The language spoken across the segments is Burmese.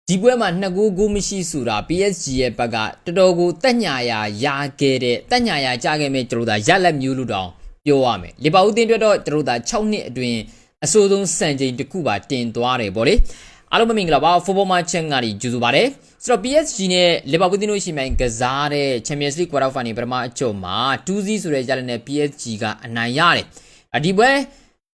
ဒီပွဲမှာနှစ်ကိုကိုမရှိဆိုတာ PSG ရဲ့ဘက်ကတော်တော်ကိုတက်ညာရာခဲ့တဲ့တက်ညာရာကြခဲ့မဲ့ကျွန်တော်တို့ရက်လက်မျိုးလို့တောင်ပြောရမယ်လီဗာပူးတင်းအတွက်တော့ကျွန်တော်တို့6နှစ်အတွင်းအဆိုးဆုံးစံချိန်တစ်ခုပါတင်သွားတယ်ဗောလေအားလုံးမင်္ဂလာပါ Football Match ကနေကြိုဆိုပါတယ်ဆိုတော့ PSG နဲ့လီဗာပူးတင်းတို့ရှိမှန်ကစားတဲ့ Champions League Quarter Final ပထမအကျော်မှာ 2-0 ဆိုတဲ့ရလဒ်နဲ့ PSG ကအနိုင်ရတယ်ဒီပွဲ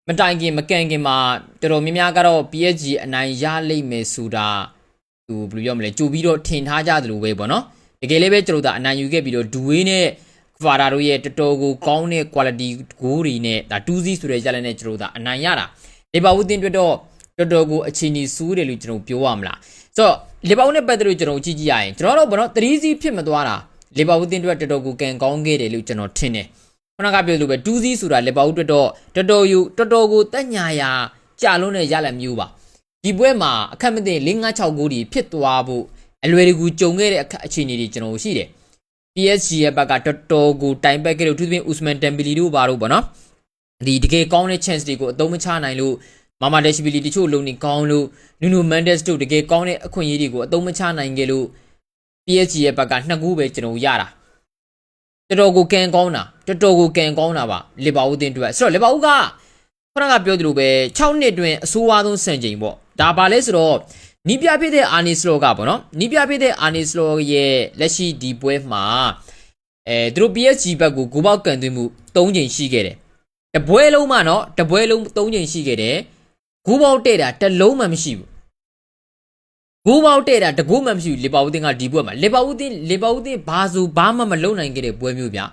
မတိုင်ခင်မကန်ခင်မှာတော်တော်များများကတော့ PSG အနိုင်ရလိမ့်မယ်ဆိုတာဘယ်လိုပြောမလဲကြိုပြီးတော့ထင်ထားကြသလိုပဲပေါ့နော်တကယ်လည်းပဲကျွန်တော်တို့အနိုင်ယူခဲ့ပြီးတော့ဒူဝေးနဲ့ကွာတာတို့ရဲ့တော်တော်ကိုကောင်းတဲ့ quality ဂိုးတွေနဲ့ဒါ 2-0 ဆိုတဲ့ရလဒ်နဲ့ကျွန်တော်တို့အနိုင်ရတာလီဗာပူးတင်းအတွက်တော့တော်တော်ကိုအခြေအနေဆိုးတယ်လို့ကျွန်တော်ပြောရမလားဆိုတော့လီဗာပူးနဲ့ပတ်သက်လို့ကျွန်တော်ကြည့်ကြည့်ရရင်ကျွန်တော်တို့ဘောနော်3-0ဖြစ်မသွားတာလီဗာပူးတင်းအတွက်တော်တော်ကိုကန်ကောင်းခဲ့တယ်လို့ကျွန်တော်ထင်တယ်ခုနကပြောလို့ပဲ2-0ဆိုတာလီဗာပူးအတွက်တော့တော်တော်ကိုတက်ညာရာကြာလုံးနဲ့ရလဒ်မျိုးပါဒီပွဲမှာအခက်မသိ5-6 ဂိုးတွေဖြစ်သွားဖို့အလွယ်တကူကြုံခဲ့တဲ့အခြေအနေတွေကျွန်တော်ရှိတယ် PSG ရဲ့ဘက်ကတော်တော်ကိုတိုင်ပတ်ခဲ့လို့သူသဖြင့် Ousmane Dembele တို့ဘာလို့ပေါ့နော်ဒီတကယ်ကောင်းတဲ့ chance တွေကိုအသုံးမချနိုင်လို့မာဒက်ရှ်ဗီလီတချို့လုံးနေကောင်းလို့နူနိုမန်ဒက်စ်တို့တကယ်ကောင်းတဲ့အခွင့်အရေးတွေကိုအသုံးမချနိုင်ခဲ့လို့ PSG ရဲ့ဘက်က2 ဂိုးပဲကျွန်တော်ရတာတော်တော်ကိုကန်ကောင်းတာပါလီဗာပူးတင်းအတွက်ဆိုတော့လီဗာပူးကခုနကပြောသလိုပဲ6နှစ်တွင်အဆိုးဝါးဆုံးစံချိန်ပေါ့ဒါပါလဲဆိုတော့နီးပြဖြစ်တဲ့အာနီစလောကပေါ့နော်နီးပြဖြစ်တဲ့အာနီစလောရဲ့လက်ရှိဒီပွဲမှာသူတို့ PSG ဘက်ကိုဂိုးပေါက်ကန်သွင်းမှု3ချိန်ရှိခဲ့တယ်တပွဲလုံးမှာနော်တပွဲလုံး3ချိန်ရှိခဲ့တယ်ဂိုးပေါက်တဲ့တာတစ်လုံးမှမရှိဘူးဂိုးပေါက်တဲ့တာတကူမှမရှိဘူးလီဗာပူးတင်းကဒီပွဲမှာလီဗာပူးတင်းဘာမှမလုပ်နိုင်ခဲ့တဲ့ပွဲမျိုးဗျာ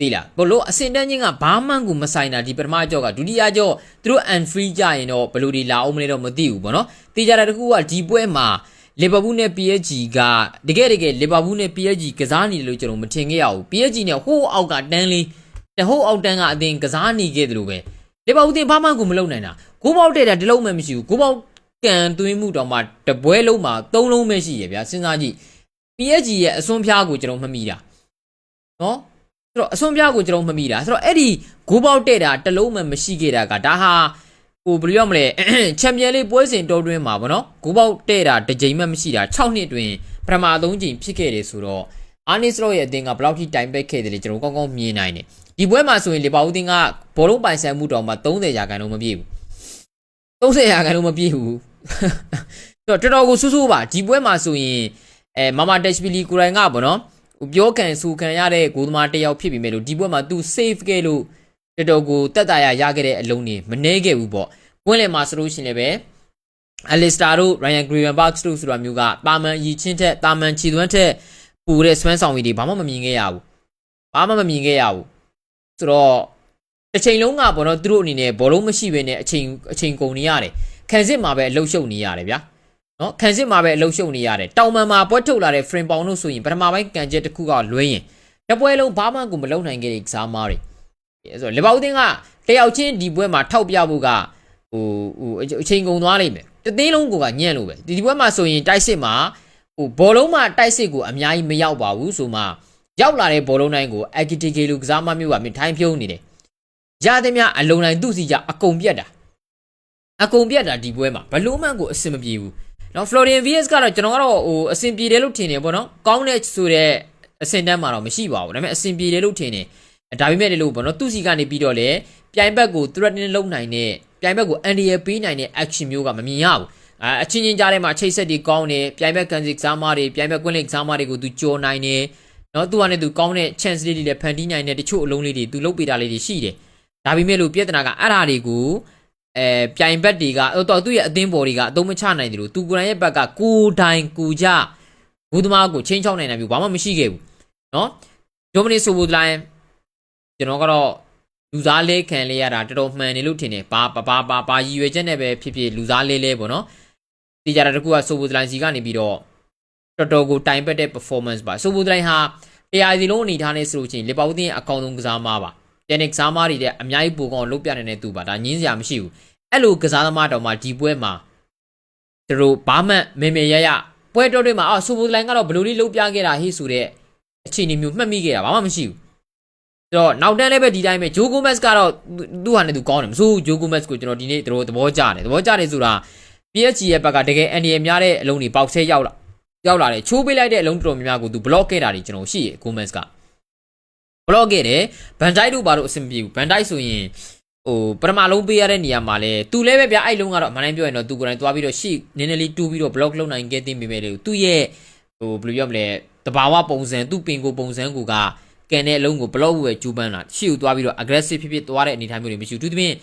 သိလားဘလို့အစင်တန်းချင်းကဘာမှကိုမဆိုင်တာဒီပထမကြောက်ကဒုတိယကြောသူတို့ unfree ကြရင်တော့ဘလို့ဒီလာအောင်မလဲတော့မသိဘူးပေါ့နော်တေးကြတာတခုကဒီပွဲမှာလီဗာပူးနဲ့ PSG ကတကယ်လီဗာပူးနဲ့ PSG ကစားနေတယ်လို့ကျွန်တော်မထင်ခဲ့ရဘူး PSG နဲ့ဟိုးအောက်ကတန်းလေးဟိုးအောက်တန်းကအတင်းကစားနေခဲ့တယ်လို့ပဲလီဗာပူးတင်းဘာမှကိုမလုပ်နိုင်တာဂိုးပေါက်တဲ့တာတလုံးမှမရှိဘူးဂိုးပေါက်ကန်သွင်းမှုတော့မှတပွဲလုံးမှာ3 လုံးပဲရှိရဗျာစဉ်းစားကြည့် PSG ရဲ့အစွန်းဖျားကိုကျွန်တော်မှတ်မိတာနော်ဆိုတော့အစွန်းပြားကိုကျွန်တော်မမိတာဆိုတော့အဲ့ဒီဂိုးပေါက်တဲ့တာတလုံးမှမရှိခဲ့တာကဒါဟာဟိုဘယ်လိုရမလဲချန်ပီယံလိပွဲစဉ်တော်တွင်းမှာဗောနော်ဂိုးပေါက်တဲ့တာတစ်ကြိမ်မှမရှိတာ6နှစ်တွင်ပထမ3ကြိမ်ဖြစ်ခဲ့တယ်ဆိုတော့အာနီစလောရဲ့အသင်းကဘယ်လောက်ထိတိုင်ပက်ခဲ့တယ်လေကျွန်တော်ကောင်းကောင်းမြင်နိုင်တယ်ဒီပွဲမှာဆိုရင်လီဗာပူးတင်းကဘောလုံးပိုင်ဆိုင်မှုတောင်မှ30%မပြည့်ဘူး30%မပြည့်ဘူးဆိုတော့တော်တော်ကိုဆူဆူပါဒီပွဲမှာဆိုရင်မာဒက်ရှ်ဗီလီကိုရိုင်ကဗောနော်ပြောကန်ဆူခံရတဲ့ဂိုးသမားတယောက်ဖြစ်ပြီမဲ့လို့ဒီပွဲမှာ तू save ခဲ့လို့တော်တော်ကိုတက်တာရခဲ့တဲ့အလုံးတွေမနှဲခဲ့ဘူးပေါ့ပွင့်လည်မှာဆိုလို့ရှိရင်လည်းအလစ္စတာတို့ Ryan Gravenberch တို့ဆိုတာမျိုးကတာမန်ရီချင်းထက်တာမန်ခြေသွမ်းထက်ပူတဲ့စွမ်းဆောင်ရည်တွေဘာမှမမြင်ခဲ့ရဘူးဆိုတော့တစ်ချိန်လုံးကဘောတော့သူတို့အနေနဲ့ဘောလုံးမရှိဘဲနဲ့အချိန်ကုန်နေရတယ်ခံစစ်မှာပဲအလုတ်ရှုပ်နေရတယ်ဗျာနော်ခံစစ်မှာပဲအလုတ်ရှုပ်နေရတယ်တောင်ပန်မှာပွဲထုတ်လာတဲ့ frame ပေါင်တို့ဆိုရင်ပထမပိုင်းကန်ချက်တစ်ခုကလွဲရင်တပွဲလုံးဘာမှကိုမလုပ်နိုင်ခဲ့တဲ့ကစားမားတွေဆိုတော့လီဗာပူးတင်းကတယောက်ချင်းဒီပွဲမှာထောက်ပြဖို့ကဟိုအချိန်ကုန်သွားလိမ့်မယ်တသိန်းလုံးကညံ့လို့ပဲဒီပွဲမှာဆိုရင်တိုက်စစ်မှာဟိုဘောလုံးမှာတိုက်စစ်ကိုအများကြီးမရောက်ပါဘူးဆိုမှရောက်လာတဲ့ဘောလုံးတိုင်းကို Ekitike လူကစားမမျိုးကမြထိုင်းဖြုံးနေတယ်ရသည်များအလုံးတိုင်းသူ့စီကြအကုန်ပြတ်တာဒီပွဲမှာဘလို့မှန်ကိုအဆင်မပြေဘူးနော် Florian Wirtz ကတော့ကျွန်တော်ကတော့ဟိုအဆင်ပြေတယ်လို့ထင်တယ်ပေါ့နော်ကောင်းတဲ့ဆိုတဲ့အဆင့်တန်းမှာတော့မရှိပါဘူးဒါပေမဲ့အဆင်ပြေတယ်လို့ထင်တယ်ဒါပေမဲ့လည်းလို့ပေါ့နော်သူ့စီကနေပြီးတော့လေပြိုင်ဘက်ကို threatening လုပ်နိုင်တဲ့ပြိုင်ဘက်ကို anti-air ပေးနိုင်တဲ့ action မျိုးကမမြင်ရဘူးအချင်းချင်းကြားထဲမှာချိတ်ဆက်တွေကောင်းတယ်ပြိုင်ဘက်ကန်စစ်ကစားမားတွေပြိုင်ဘက်ကွင်းလင်ကစားမားတွေကိုသူကြော်နိုင်တယ်နော်သူကလည်းသူကောင်းတဲ့ chance လေးတွေလည်းဖန်တီးနိုင်တယ်တချို့အလုံးလေးတွေသူလုပ်ပေးတာလေးတွေရှိတယ်ဒါပေမဲ့လို့ပြဿနာကအဲ့ဓာတွေကိုပြိုင်ဘက်တွေကသူ့ရဲ့အသင်းပေါ်တွေကအသုံးမချနိုင်တယ်လို့သူကိုယ်တိုင်ရဲ့ဘက်ကကိုတိုင်ကိုကြဂိုးသမားကိုချင်းချောင်းနိုင်တာမျိုးဘာမှမရှိခဲ့ဘူးနော်ဒိုမနီဆိုဘိုဒလိုင်းကျွန်တော်ကတော့လူစားလေးခံလေးရတာတော်တော်မှန်တယ်လို့ထင်တယ်ဘာရည်ရွယ်ချက်နဲ့ပဲဖြစ်လူစားလေးလဲပေါ့နော်ဒီကြတာတကူကဆိုဘိုဒလိုင်းစီကနေပြီးတော့တော်တော်ကိုတိုင်ပတ်တဲ့ performance ပါဆိုဘိုဒလိုင်းဟာတရားစီလုံးအနေထားနဲ့ဆိုလို့ချင်းလီဗာပူးတင်းရဲ့အကောင်းဆုံးကစားမားပါတက်နစ်ကစားမားတွေတဲ့အများကြီးပိုကောင်းလုပ်ပြနေတဲ့သူပါဒါညင်းစရာမရှိဘူးအဲ့လိုကစားသမားတော်မှာဒီပွဲမှာသူတို့ဘာမှမေရပွဲတော်တွေမှာဆူဘိုလိုင်းကတော့ဘယ်လိုလေးလုပ်ပြခဲ့တာဟိဆိုတဲ့အခြေအနေမျိုးမှတ်မိခဲ့တာဘာမှမရှိဘူးဆိုတော့နောက်တန်းလည်းပဲဒီတိုင်းပဲဂျိုဂိုမက်စ်ကတော့သူ့ဟာနဲ့သူကောင်းတယ်မဆိုးဂျိုဂိုမက်စ်ကိုကျွန်တော်ဒီနေ့တို့သဘောကျတယ်ဆိုတာ PSG ရဲ့ဘက်ကတကယ်အန်ဒီရဲ့များတဲ့အလုံးတွေပေါက်ဆဲရောက်လာတယ်ချိုးပေးလိုက်တဲ့အလုံးတော်တော်များများကိုသူ block ခဲ့တာတွေကျွန်တော်ရှိရ Gomez က block ခဲ့တယ်ဘန်ဒိုက်တို့ဘာလို့အဆင်ပြေဘူးဘန်ဒိုက်ဆိုရင်ဟိုပထမလုံးပေးရတဲ့နေရာမှာလဲသူလည်းပဲဗျာအဲ့လုံးကတော့အမှန်တမ်းပြောရင်တော့သူကိုယ်တိုင်သွားပြီးတော့ရှေ့နည်းနည်းလေးတူးပြီးတော့ block လုပ်နိုင်ခဲ့သိမိမယ်လေသူရဲ့ဟိုဘယ်လိုပြောမလဲတဘာဝပုံစံသူ့ပင်ကိုပုံစံကိုကကန်တဲ့အလုံးကို block ဝယ်ကျူးပန်းလာရှေ့ကိုသွားပြီးတော့ aggressive ဖြစ်သွားတဲ့အနေအထားမျိုးတွေမရှိဘူးသူသဖြင့်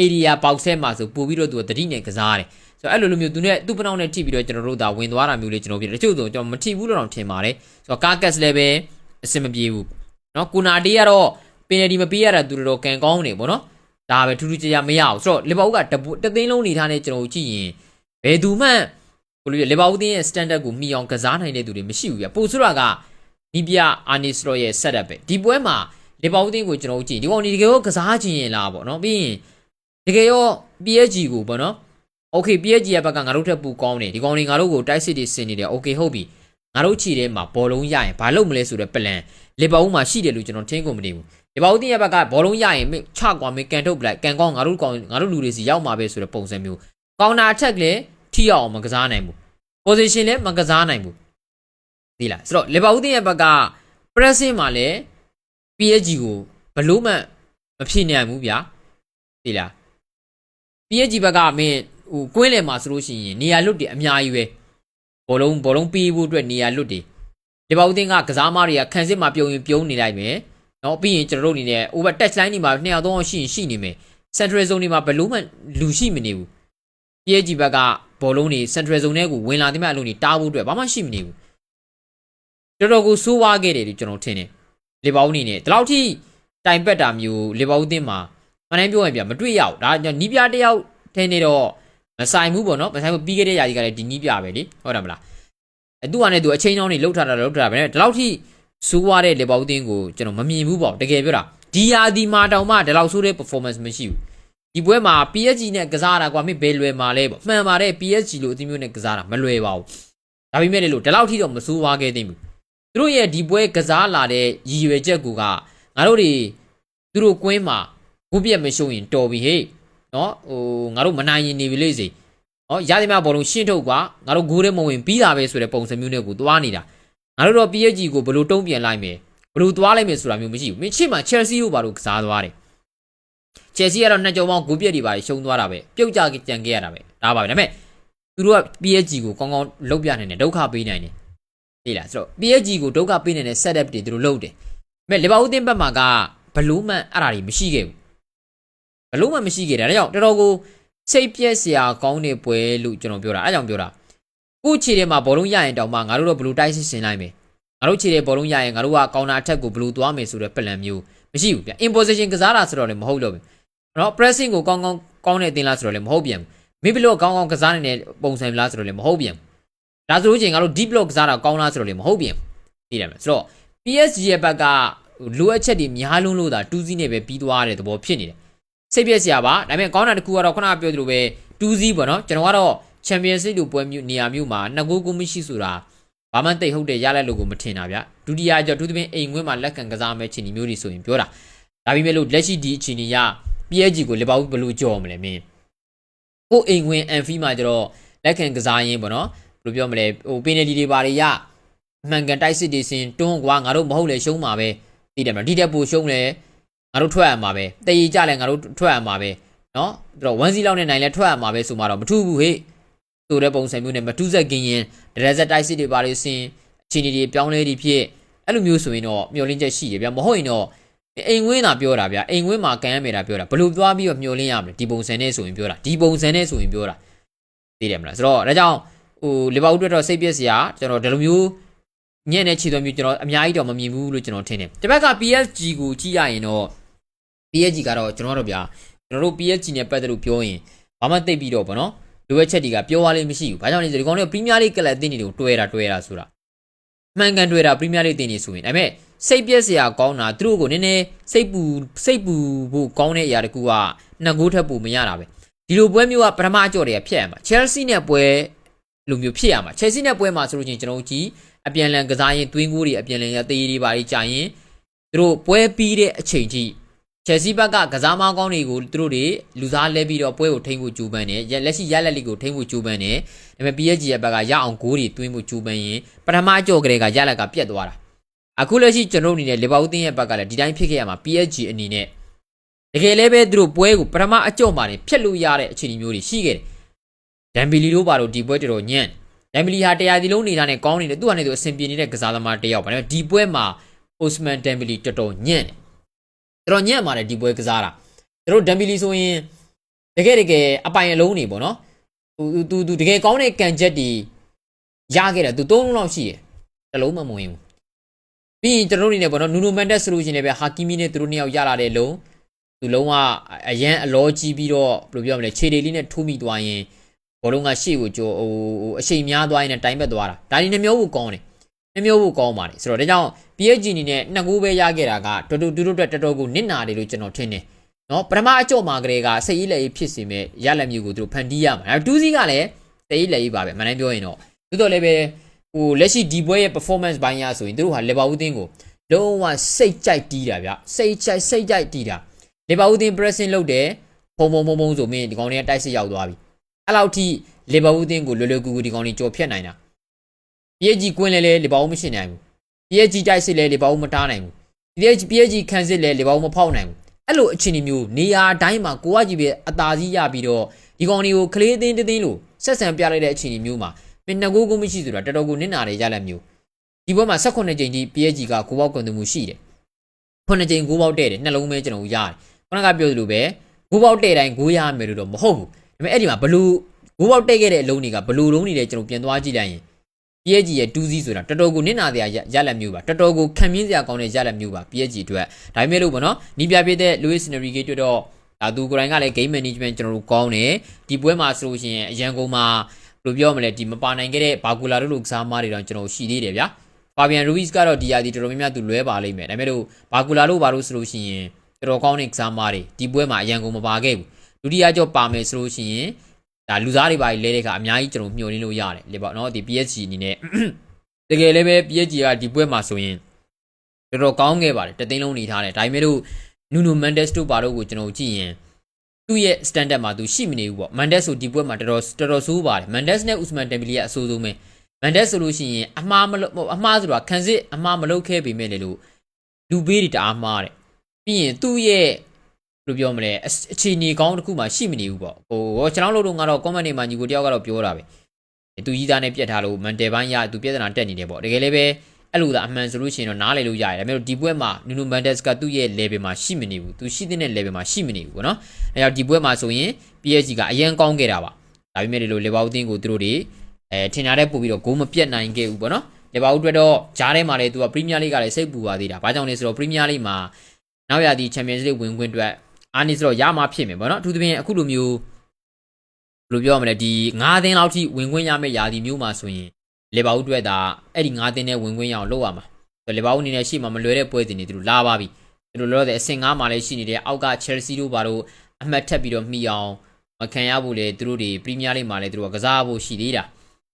area ပေါက်ဆဲမှာဆိုပို့ပြီးတော့သူကတတိနဲ့ကစားတယ်ဆိုတော့အဲ့လိုမျိုးသူနဲ့သူ့ပနောင်းနဲ့ထိပြီးတော့ကျွန်တော်တို့ဒါဝင်သွားတာမျိုးလေးကျွန်တော်ပြတယ်တချို့ဆိုကျွန်တော်မထိဘူးလို့တော့ထင်ပါတယ်ဆိုတော့ကာကတ်လည်းပဲအဆင်မပြေဘူးเนาะကိုနာတီကတော့ပင်နယ်ဒီမပေးရတာသူတော်ကန်ကောင်းနေပေါ့နော်ဒါပဲထူးထူးခြားခြားမရအောင်ဆိုတော့လီဗာပူးကတသိန်းလုံးနေထားနေကျွန်တော်ကြည့်ရင်ဘယ်သူမှဘလို့လီဗာပူးတင်းရဲ့ standard ကိုမှီအောင်ကစားနိုင်တဲ့သူတွေမရှိဘူးပြပိုဆိုတော့ကနီးပြအာနီစရော့ရဲ့ setup ပဲဒီပွဲမှာလီဗာပူးတင်းကိုကျွန်တော်ကြည့်ဒီကောင်ဒီတကယ်ရောကစားချင်ရင်လားပေါ့နော်ပြီးရင်တကယ်ရော PSG ကိုပေါ့နော် Okay PSG ရဲ့ဘက်ကငါတို့ထက်ပူကောင်းတယ်ဒီကောင်တွေငါတို့ကိုတိုက်စစ်တွေဆင်နေတယ် Okay ဟုတ်ပြီငါတို့ခြေထဲမှာဘောလုံးရရင်ဘာလုပ်မလဲဆိုတဲ့ plan လီဗာပူးမှာရှိတယ်လို့ကျွန်တော်ထင်ကုန်မနေဘူးလီဗာပူးတင်းရဲ့ဘက်ကဘောလုံးရရင်ချကွာမေကန်ထုတ်ပလိုက်ကန်ကောင်းငါတို့လူတွေစီရောက်မှာပဲဆိုတဲ့ပုံစံမျိုးကောင်နာအထက်လည်းထိအောင်မကစားနိုင်ဘူး position လည်းမကစားနိုင်ဘူးသိလားဆိုတော့လီဗာပူးတင်းရဲ့ဘက်က pressing မှာလည်း PSG ကိုဘလို့မှမဖြစ်နိုင်ဘူးဗျာသိလား PSG ဘက်ကမင်းဟိုကွင်းလယ်မှာဆိုလို့ရှိရင်နေရာလွတ်တွေအများကြီးပဲဘောလုံးပေးဖို့အတွက်နေရာလွတ်တွေလီဗာပူးတင်းကကစားမတွေကခန်းစစ်မှာပြုံနေလိုက်မယ်เนาะပြီးရင်ကျွန်တော်တို့အနေနဲ့ over touch line တွေမှာ200 300ရှိနေမယ် central zone တွေမှာဘယ်လို့မှလူရှိမနေဘူး PSG ဘက်ကဘောလုံးတွေ central zone ထဲကိုဝင်လာတဲ့မဲ့အလုံးတွေတားဖို့အတွက်ဘာမှရှိမနေဘူးတော်တော်ကိုစိုးဝါးခဲ့တယ်လို့ကျွန်တော်ထင်တယ်လီဗာပူးအနေနဲ့ဒီလောက်ထိတိုင်ပက်တာမျိုးလီဗာပူးတင်းမှာမနိုင်ပြောရင်ပြမတွေ့ရဘူးဒါနီးပြတယောက်ထဲနေတော့မဆိုင်ဘူးပေါ့နော်မဆိုင်ဘူးပြီးခဲ့တဲ့ຢာကြီးကလည်းဒီနီးပြပဲလေဟုတ်တယ်မလားသူကလည်းသူအချိန်ချောင်းတွေလှုပ်ထားတာပဲဒီလောက်ထိစိုးဝါးတဲ့လီဗာပူးတင်းကိုကျွန်တော်မမြင်ဘူးပေါ့တကယ်ပြောတာဒီယာဒီမာတောင်မှဒီလောက်ဆိုးတဲ့ performance မရှိဘူးဒီပွဲမှာ PSG နဲ့ကစားတာကွာမင်းဘယ်လွယ်မှာလဲပေါ့မှန်ပါတယ် PSG လို့အသင်းမျိုးနဲ့ကစားတာမလွယ်ပါဘူးဒါပေမဲ့လို့ဒီလောက်ထိတော့မစိုးဝါးခဲ့သေးဘူးသူတို့ရဲ့ဒီပွဲကစားလာတဲ့ရည်ရွယ်ချက်ကူကငါတို့တွေသူတို့ကွင်းမှာဂုပြက်မရှုံရင်တော်ပြီဟေ့နော်ဟိုငါတို့မနိုင်ရင်နေပြီလေစီဟောရသည်မဘောလုံးရှင်းထုတ်ကွာငါတို့ဂိုးထဲမဝင်ပြီးတာပဲဆိုတဲ့ပုံစံမျိုးနဲ့ကိုသွားနေတာငါတို့တော့ PSG ကိုဘယ်လိုတုံးပြန်လိုက်မယ်ဘယ်လိုသွားလိုက်မယ်ဆိုတာမျိုးမရှိဘူးမင်းချစ်မှာ Chelsea တို့ဘာလို့ကစားသွားတယ် Chelsea ကတော့နှစ်ကြောင်ပေါင်းဂိုးပြက်တွေပါရှုံသွားတာပဲပြုတ်ကြကြံခဲ့ရတာပဲဒါပါပဲဒါပေမဲ့သူတို့က PSG ကိုကောင်းကောင်းလုပ်ပြနိုင်တယ်ဒုက္ခပေးနိုင်တယ်သိလားဆိုတော့ PSG ကိုဒုက္ခပေးနိုင်တဲ့ setup တွေသူတို့လုပ်တယ်ဒါပေမဲ့လီဗာပူးတင်းဘက်မှာကဘလို့မှအဲ့ဒါတွေမရှိခဲ့ဘူးဘလို့မှမရှိခဲ့တာဒါကြောင့်တော်တော်ကိုစိတ်ပြက်စရာကောင်းတဲ့ပွဲလို့ကျွန်တော်ပြောတာအဲ့ကြောင့်ပြောတာကိုခြေထဲမှာဘောလုံးရရင်တောင်မှငါတို့တော့ဘလို့တိုက်စစ်ဆင်လိုက်မယ်ငါတို့ခြေထဲဘောလုံးရရင်ငါတို့ကကောင်တာအထက်ကိုဘလို့သွားမယ်ဆိုတဲ့ plan မျိုးမရှိဘူးဗျ imposition ကစားတာဆိုတော့လည်းမဟုတ်တော့ဘူးနော် pressing ကိုကောင်းတဲ့အသင်းလားဆိုတော့လည်းမဟုတ်ပြန်ဘူးမိဘလို့ကောင်းကစားနေတဲ့ပုံစံလားဆိုတော့လည်းမဟုတ်ပြန်ဘူးဒါဆိုလို့ချင်းငါတို့ deep block ကစားတာကောင်းလားဆိုတော့လည်းမဟုတ်ပြန်ဘူးသိတယ်မလားဆိုတော့ PSG ရဲ့ဘက်ကလိုအပ်ချက်တွေများလုံးလို့သာ2စီးနဲ့ပဲပြီးသွားတဲ့သဘောဖြစ်နေတယ်စိတ်ပြက်စရာပါဒါပေမဲ့ကောင်းတာတစ်ခုကတော့ခုနကပြောသလိုပဲ2စီးပေါ့နော်ကျွန်တော်ကတော့ Champions League လိုပွဲမျိုးနေရာမျိုးမှာ2ဂိုးကိုမရှိဆိုတာဘာမှတိတ်ဟုတ်တယ်ရလိုက်လို့ကိုမထင်တာဗျဒုတိယကြောင့်သူသဖြင့်အိမ်ဝင်းမှာလက်ခံကစားမဲ့ချီနီမျိုးတွေဆိုရင်ပြောတာဒါပေမဲ့လို့လက်ရှိဒီအချီနီရ PSG ကိုလီဗာပူးဘယ်လိုကြော်မလဲမင်းကိုအိမ်ဝင်း Anfield မှာကျတော့လက်ခံကစားရင်းပေါ့နော်ဘယ်လိုပြောမလဲဟို penalty တွေပါတွေရမှန်ကန်တိုက်စစ်တွေစင်တွန်းကွာငါတို့မဟုတ်လေရှုံးမှာပဲသိတယ်မလားဒီတက်ပိုရှုံးလေငါတို့ထွက်ရမှာပဲတည်ကြလဲငါတို့ထွက်ရမှာပဲเนาะအဲ့တော့1-0လောက်နဲ့နိုင်လဲထွက်ရမှာပဲဆိုမှတော့မထူးဘူးဟေ့ဆိုတဲ့ပုံစံမျိုးနဲ့မထူးဆက်ခင်ရင်ဒရက်ဆက်တိုက်စစ်တွေပါတွေစင်အချိန်တွေပြောင်းလဲတွေဖြစ်အဲ့လိုမျိုးဆိုရင်တော့မျောလင်းချက်ရှိတယ်ဗျမဟုတ်ရင်တော့အိမ်ဝင်းသာပြောတာဗျအိမ်ဝင်းမှာကန်ရမယ်တာပြောတာဘလို့သွားပြီးတော့မျောလင်းရမလဲဒီပုံစံနဲ့ဆိုရင်ပြောတာဒီပုံစံနဲ့ဆိုရင်ပြောတာသိတယ်မလားဆိုတော့ဒါကြောင့်ဟိုလီဗာပူးအတွက်တော့စိတ်ပြည့်စရာကျွန်တော်ဒီလိုမျိုးညံ့တဲ့ခြေသွမ်းမျိုးကျွန်တော်အများကြီးတော့မမြင်ဘူးလို့ကျွန်တော်ထင်တယ်တစ်ဘက်က PSG ကိုကြည့်ရရင်တော့ PSG ကတော့ကျွန်တော်တို့ဗျာကျွန်တော်တို့ PSG နဲ့ပတ်သက်လို့ပြောရင်ဘာမှသိပြီးတော့ဗောနော်လိုအပ်ချက်တွေကပြောရလိမ့်မရှိဘူးဘာကြောင့်လဲဆိုဒီကောင်တွေကပရီးမီးယားလိဂ်ကလပ်အသင်းတွေကိုတွဲတာဆိုတာမှန်ကန်တွဲတာပရီးမီးယားလိဂ်အသင်းတွေဆိုရင်ဒါပေမဲ့စိတ်ပြည့်စရာကောင်းတာသူတို့ကိုနည်းနည်းစိတ်ပူဖို့ကောင်းတဲ့အရာတကူကနှစ်ဂိုးထပ်ပူမရတာပဲဒီလိုပွဲမျိုးကပထမအကြော်တွေကဖြတ်ရမှာ Chelsea နဲ့ပွဲလိုမျိုးဖြစ်ရမှာ Chelsea နဲ့ပွဲမှာဆိုလို့ချင်းကျွန်တော်ကြည့်အပြန်လန်ကစားရင်သွင်းဂိုးတွေအပြန်လန်ရသေးတွေပါကြီးကြာရင်သူတို့ပွဲပြီးတဲ့အချိန်ထိ Chelsea ဘက်ကကစားမကောင်းတွေကိုသူတို့တွေလူစားလဲပြီးတော့ပွဲကိုထိန်းဖို့ကြိုးပမ်းတယ်လက်ရှိရလက်လေးကိုထိန်းဖို့ကြိုးပမ်းတယ်ဒါပေမဲ့ PSG ရဲ့ဘက်ကရအောင်ဂိုးတွေသွင်းဖို့ကြိုးပမ်းရင်ပထမအကြော့ကလေးကရလက်ကပြတ်သွားတာအခုလက်ရှိကျွန်တော်အနေနဲ့လီဗာပူးတင်းရဲ့ဘက်ကလည်းဒီတိုင်းဖြစ်ခဲ့ရမှာ PSG အနေနဲ့တကယ်လည်းပဲသူတို့ပွဲကိုပထမအကြော့မှာနေဖြတ်လို့ရတဲ့အခြေအနေမျိုးတွေရှိခဲ့တယ်ဒမ်ဘီလီတို့ပါတော့ဒီပွဲတော်တော်ညံ့ဒမ်ဘီလီဟာတရားဒီလုံးနေတာနဲ့ကောင်းနေတယ်သူ့အနေနဲ့သူအဆင်ပြေနေတဲ့ကစားသမားတစ်ယောက်ပါဒါပေမဲ့ဒီပွဲမှာ Osman Dembele တော်တော်ညံ့တယ်တော်ညံ့ပါတယ်ဒီပွဲကစားတာတို့ဒမ်ဘီလီဆိုရင်တကယ်အပိုင်အလုံးနေပေါ့နော်သူတကယ်ကောင်းတဲ့ကန်ချက်တွေရခဲ့တယ်သူ၃လုံးလောက်ရှိတယ်တလုံးမဝင်ဘူးပြီးရင်ကျွန်တော်တို့နေနဲ့ပေါ့နော်နူနိုမန်တက်ဆိုလို့ရှိရင်လည်းဟာကီမီနဲ့သူတို့နှစ်ယောက်ရလာတဲ့လုံးသူလုံးဝအရန်အလောကြီးပြီးတော့ဘယ်လိုပြောမလဲခြေတွေလေးနဲ့ထိုးမိသွားရင်ဘောလုံးကရှေ့ကိုကြောအချိန်များသွားရင်တိုင်ပတ်သွားတာဒါဒီနှမျိုးကိုကောင်းတယ်နှမျိုးကိုကောင်းပါတယ်ဆိုတော့ဒါကြောင့် PSG အနေနဲ့2ဂိုးပဲရခဲ့တာကတော်တော်ကိုနစ်နာတယ်လို့ကျွန်တော်ထင်တယ်နော်ပထမအကြော့မှာကလေးကစိတ်အေးလက်အေးဖြစ်စီမဲ့ရလက်မျိုးကိုသူတို့ဖန်တီးရမှာတူးစီကလည်းစိတ်အေးလက်အေးပါပဲမနိုင်ပြောရင်တော့သို့တော်လည်းပဲလက်ရှိဒီပွဲရဲ့ performance ဘိုင်းရဆိုရင်သူတို့ဟာလီဗာပူးတင်းကိုလုံးဝစိတ်ကြိုက်တီးတာဗျစိတ်ကြိုက်တီးတာလီဗာပူးတင်း pressing လုပ်တယ်ဖုံဆိုမင်းဒီကောင်တွေကတိုက်စစ်ရောက်သွားပြီအဲ့လောက်ထိလီဗာပူးတင်းကိုလွယ်ကူဒီကောင်တွေကြော်ဖြတ်နိုင်တာ PSG ကွင်းလဲလီဗာပူးမရှင်းနိုင်ဘူး PSG တိုက်စစ်လဲလီဗာပူးမတားနိုင်ဘူး PSG ခံစစ်လဲလီဗာပူးမဖောက်နိုင်ဘူးအဲ့လိုအခြေအနေမျိုးနေရာတိုင်းမှာကိုကကြီးပဲအသာစီးရပြီးတော့ဒီကောင်တွေကိုကလေးတင်းလို့ဆက်ဆံပြလိုက်တဲ့အခြေအနေမျိုးမှာမင်း2ဂိုးမရှိဆိုတာတော်တော်ကိုနစ်နာတယ်ရလက်မျိုးဒီပွဲမှာ18ကြိမ်ကြီး PSG ကဂိုးပေါက်ကွန်တူမှုရှိတယ်9ကြိမ်ဂိုးပေါက်တဲ့တယ်နှလုံးမဲကျွန်တော်ရတယ်ခုနကပြောသလိုပဲဂိုးပေါက်တဲ့တိုင်းဂိုးရမယ်လို့တော့မဟုတ်ဘူးဒါပေမဲ့အဲ့ဒီမှာဘလူးဂိုးပေါက်တဲ့ခဲ့တဲ့အလုံးတွေကဘလူးလုံးနေတယ်ကျွန်တော်ပြန်သွားကြည့်လိုက်ရင် PSG ရဲ့2စီးဆိုတာတော်တော်ကိုနစ်နာတဲ့အရလက်မျိုးပါတော်တော်ကိုခံမြင့်စရာကောင်းတဲ့ရလက်မျိုးပါ PSG အတွက်ဒါပေမဲ့လို့ပေါ့နော်နီးပြပြတဲ့ Luis Enrique တွေ့တော့ဒါသူကိုယ်တိုင်ကလည်း game management ကျွန်တော်တို့ကောင်းတယ်ဒီပွဲမှာဆိုလို့ရှိရင်အရန်ကုန်မှာဘယ်လိုပြောမလဲဒီမပါနိုင်ခဲ့တဲ့ဘာကူလာတို့လိုကစားမားတွေတော့ကျွန်တော်ရှိသေးတယ်ဗျာ Fabian Ruiz ကတော့ဒီရာဒီတော်တော်များများသူလွဲပါလိမ့်မယ်ဒါပေမဲ့လို့ဘာကူလာတို့ဘာလို့ဆိုလို့ရှိရင်တော်တော်ကောင်းတဲ့ကစားမားတွေဒီပွဲမှာအရန်ကုန်မပါခဲ့ဘူးဒုတိယကြော့ပါမယ်ဆိုလို့ရှိရင်ဒါလူစားတွေပါလဲတဲ့ခါအများကြီးကျွန်တော်မျှော်လင့်လို့ရတယ်လေပေါ့နော်ဒီ PSG အနေနဲ့တကယ်လည်းပဲ PSG ကဒီပွဲမှာဆိုရင်တော်တော်ကောင်းခဲ့ပါတယ်တသိန်းလုံးနေထားတယ်ဒါပေမဲ့လို့နူနိုမန်ဒက်စ်တို့ဘာလို့ကိုကျွန်တော်ကြည့်ရင်သူ့ရဲ့ standard မှာသူရှိမနေဘူးပေါ့မန်ဒက်ဆိုဒီပွဲမှာတော်တော်ဆိုးပါတယ်မန်ဒက်နဲ့ Usman Dembele ကအဆိုးဆုံးပဲမန်ဒက်ဆိုလို့ရှိရင်အမှားဆိုတာခံစစ်အမှားမလုပ်ခဲ့ပေမဲ့လေလို့လူပေးတွေတအားမှားတယ်ပြီးရင်သူ့ရဲ့ဘယ်လိုပြောမလဲအခြေအနေကောင်းတစ်ခုမှရှိမနေဘူးပေါ့ကျွန်တော်တို့ကတော့ comment တွေမှာညီကိုတယောက်ကတော့ပြောတာပဲသူကြီးသားနဲ့ပြတ်ထားလို့မန်တယ်ပိုင်းရသူပြဿနာတက်နေတယ်ပေါ့တကယ်လည်းပဲအဲ့လိုသာအမှန်ဆိုလို့ရှိရင်တော့နားလည်လို့ရတယ်ဒါပေမဲ့ဒီပွဲမှာနူနိုမန်ဒက်စ်ကသူ့ရဲ့ level မှာရှိမနေဘူးသူရှိတဲ့ level မှာရှိမနေဘူးပေါ့နော်အဲကြောင့်ဒီပွဲမှာဆိုရင် PSG ကအရန်ကောင်းခဲ့တာပါဒါပေမဲ့လေလီဗာပူးတင်းကိုသူတို့တွေထင်ထားတဲ့ပို့ပြီးတော့ဂိုးမပြတ်နိုင်ခဲ့ဘူးပေါ့နော်လီဗာပူးအတွက်တော့ဂျားထဲမှာလေသူကပရီးမီးယားလိဂ်ကလည်းစိတ်ပူပါသေးတာဘာကြောင့်လဲဆိုတော့ပရီးမီးယားလိဂ်မှာနောက်ရသည့်ချန်ပီယံစ်လိဂ်ဝင်ခွင့်အတွက်အားနေဆိုတော့ရမှာဖြစ်မယ်ပေါ့နော်အထူးသဖြင့်အခုလိုမျိုးဘယ်လိုပြောမလဲဒီ9သင်းလောက်ထိဝင်ခွင့်ရမယ့်ယာဒီမျိုးမှာဆိုရင်လီဗာပူးအတွက်ဒါအဲ့ဒီ9သင်းနဲ့ဝင်ခွင့်ရအောင်လုပ်ရမှာလီဗာပူးအနေနဲ့ရှေ့မှာမလွယ်တဲ့ပွဲစဉ်တွေသူတို့လာပါပြီသူတို့လောတဲ့အဆင့်9မှာလည်းရှိနေတဲ့အောက်က Chelsea တို့ဘာလို့အမှတ်ထပ်ပြီးတော့မှီအောင်မခံရဘူးလေသူတို့တွေပရီးမီးယားလိဂ်မှာလည်းသူတို့ကစားဖို့ရှိသေးတာ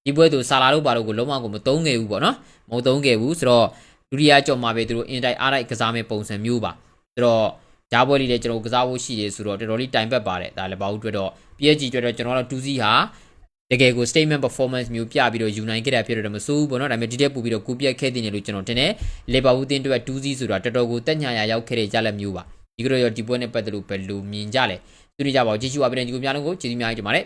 ဒီပွဲသူဆာလာတို့ဘာလို့ကိုလုံးဝကိုမသုံးခဲ့ဘူးပေါ့နော်မသုံးခဲ့ဘူးဆိုတော့ဒုတိယကြော့မှာပဲသူတို့အင်တိုက်အားတိုက်ကစားမဲ့ပုံစံမျိုးပါဆိုတော့ဂျားပွဲလေးလည်းကျွန်တော်ကစားဖို့ရှိတယ်ဆိုတော့တော်တော်လေးတိုင်ပတ်ပါတယ်ဒါလည်းဘာလို့တွေ့တော့ PSG တွေ့တော့ကျွန်တော်တို့2စီးဟာတကယ်ကို statement performance မျိုးပြပြီးတော့ယူနိုင်ခဲ့တာဖြစ်တော့မစိုးဘူးပေါ့နော်ဒါပေမဲ့ဒီတက်ပူပြီးတော့ကိုပြတ်ခဲ့တဲ့နေလို့ကျွန်တော်တင်တယ်လီဗာပူးတင်းတွေ့2စီးဆိုတာတော်တော်ကိုတက်ညာရရောက်ခဲ့တဲ့ကြလက်မျိုးပါဒီကတော့ဒီပွဲနဲ့ပတ်သက်လို့ဘယ်လိုမြင်ကြလဲသူတို့ကြပါဦးကြည့်ရှုပါပြန်ဒီကိုများလုံးကိုကျေးဇူးများကြီးတင်ပါတယ်